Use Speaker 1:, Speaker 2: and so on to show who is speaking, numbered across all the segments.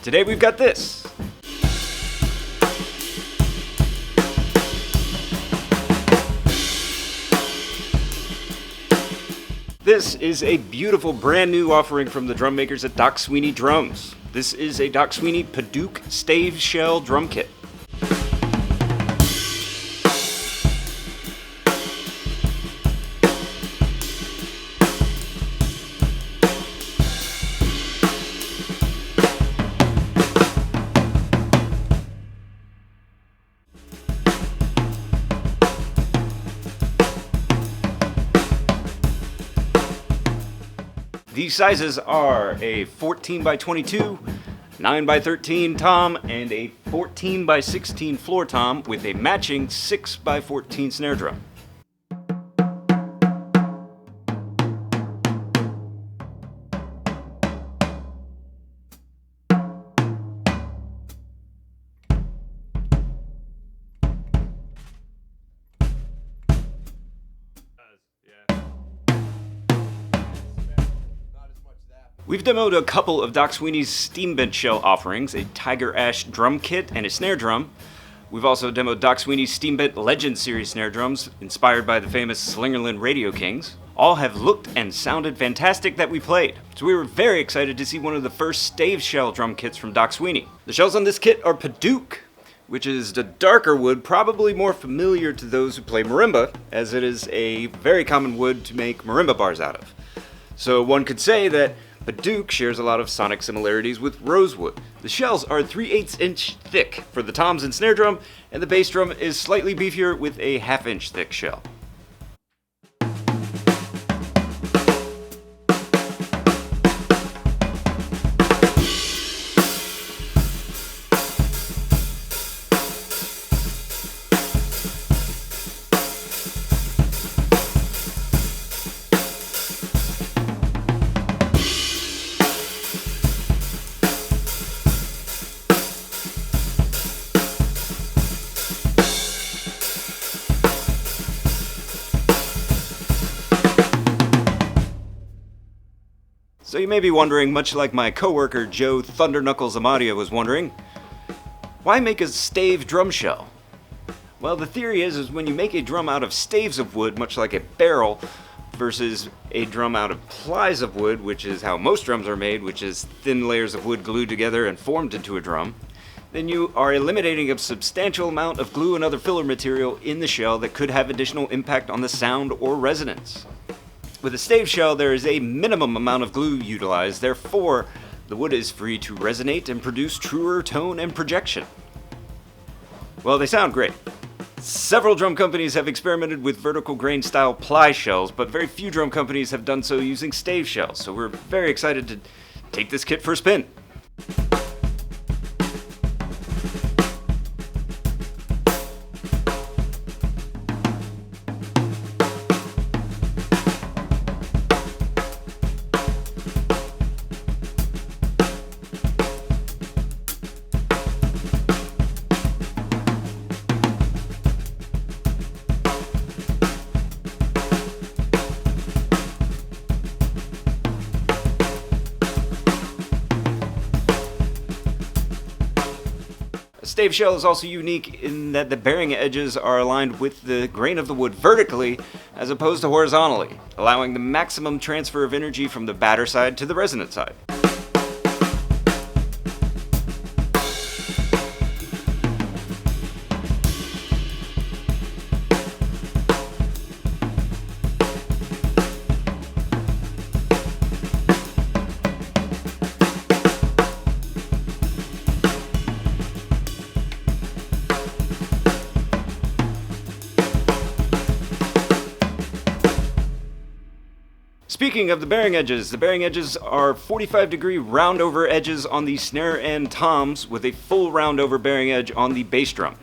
Speaker 1: Today we've got this. This is a beautiful brand new offering from the drum makers at Doc Sweeney Drums. This is a Doc Sweeney Padauk Stave shell drum kit. These sizes are a 14 by 22, 9 by 13 tom, and a 14 by 16 floor tom with a matching 6 by 14 snare drum. We've demoed a couple of Doc Sweeney's Steambench shell offerings, a Tiger Ash drum kit and a snare drum. We've also demoed Doc Sweeney's Steambench Legend Series snare drums, inspired by the famous Slingerland Radio Kings. All have looked and sounded fantastic that we played, so we were very excited to see one of the first stave shell drum kits from Doc Sweeney. The shells on this kit are Padauk, which is the darker wood, probably more familiar to those who play marimba, as it is a very common wood to make marimba bars out of. So one could say that Padauk shares a lot of sonic similarities with rosewood. The shells are 3/8 inch thick for the toms and snare drum, and the bass drum is slightly beefier with a 1/2 inch thick shell. So you may be wondering, much like my coworker Joe Thunderknuckles Amadia was wondering, why make a stave drum shell? Well, the theory is when you make a drum out of staves of wood, much like a barrel, versus a drum out of plies of wood, which is how most drums are made, which is thin layers of wood glued together and formed into a drum, then you are eliminating a substantial amount of glue and other filler material in the shell that could have additional impact on the sound or resonance. With a stave shell, there is a minimum amount of glue utilized, therefore, the wood is free to resonate and produce truer tone and projection. Well, they sound great. Several drum companies have experimented with vertical grain style ply shells, but very few drum companies have done so using stave shells, so we're very excited to take this kit for a spin. A stave shell is also unique in that the bearing edges are aligned with the grain of the wood vertically as opposed to horizontally, allowing the maximum transfer of energy from the batter side to the resonant side. Speaking of the bearing edges are 45-degree round-over edges on the snare and toms with a full round-over bearing edge on the bass drum.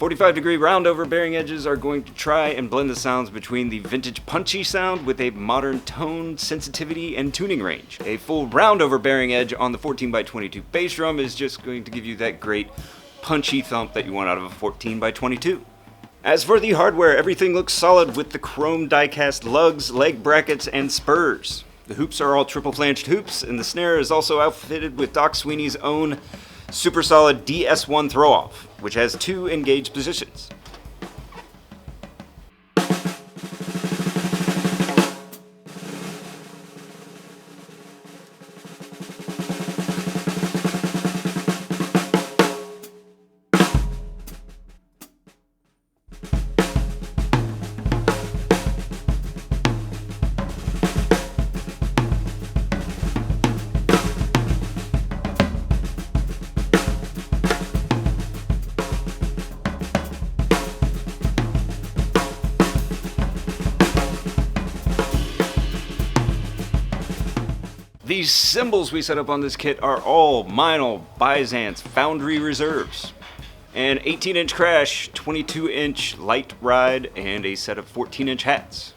Speaker 1: 45-degree round-over bearing edges are going to try and blend the sounds between the vintage punchy sound with a modern tone, sensitivity, and tuning range. A full round-over bearing edge on the 14x22 bass drum is just going to give you that great punchy thump that you want out of a 14x22. As for the hardware, everything looks solid with the chrome die-cast lugs, leg brackets, and spurs. The hoops are all triple flanged hoops, and the snare is also outfitted with Doc Sweeney's own super solid DS1 throw-off, which has 2 engaged positions. These cymbals we set up on this kit are all Meinl Byzance Foundry Reserves. An 18-inch crash, 22-inch light ride, and a set of 14-inch hats.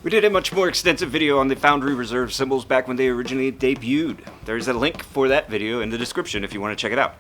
Speaker 1: We did a much more extensive video on the Foundry Reserve cymbals back when they originally debuted. There's a link for that video in the description if you want to check it out.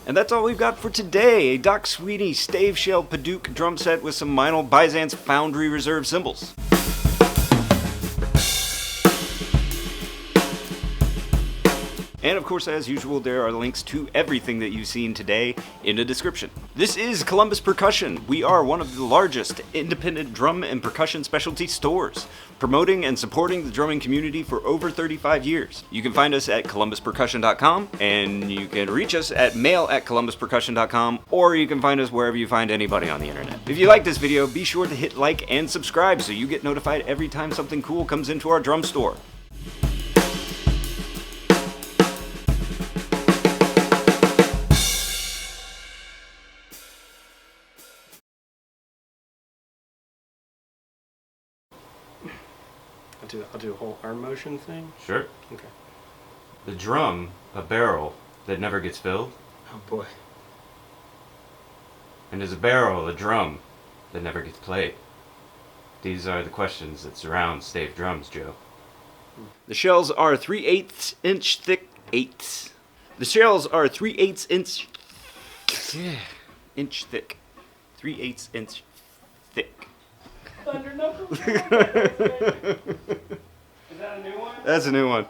Speaker 1: And that's all we've got for today, a Doc Sweeney Stave Shell Padauk drum set with some Meinl Byzance Foundry Reserve cymbals. And of course, as usual, there are links to everything that you've seen today in the description. This is Columbus Percussion. We are one of the largest independent drum and percussion specialty stores, promoting and supporting the drumming community for over 35 years. You can find us at columbuspercussion.com, and you can reach us at mail@columbuspercussion.com, or you can find us wherever you find anybody on the internet. If you like this video, be sure to hit like and subscribe so you get notified every time something cool comes into our drum store.
Speaker 2: I'll do a whole arm motion thing?
Speaker 1: Sure.
Speaker 2: Okay.
Speaker 1: The drum, a barrel that never gets filled.
Speaker 2: Oh boy.
Speaker 1: And is a barrel a drum that never gets played? These are the questions that surround stave drums, Joe. The shells are 3/8 inch thick. The shells are 3/8 inch thick. 3/8 inch thick.
Speaker 2: Thunder knuckles? Is that a new one?
Speaker 1: That's a new one.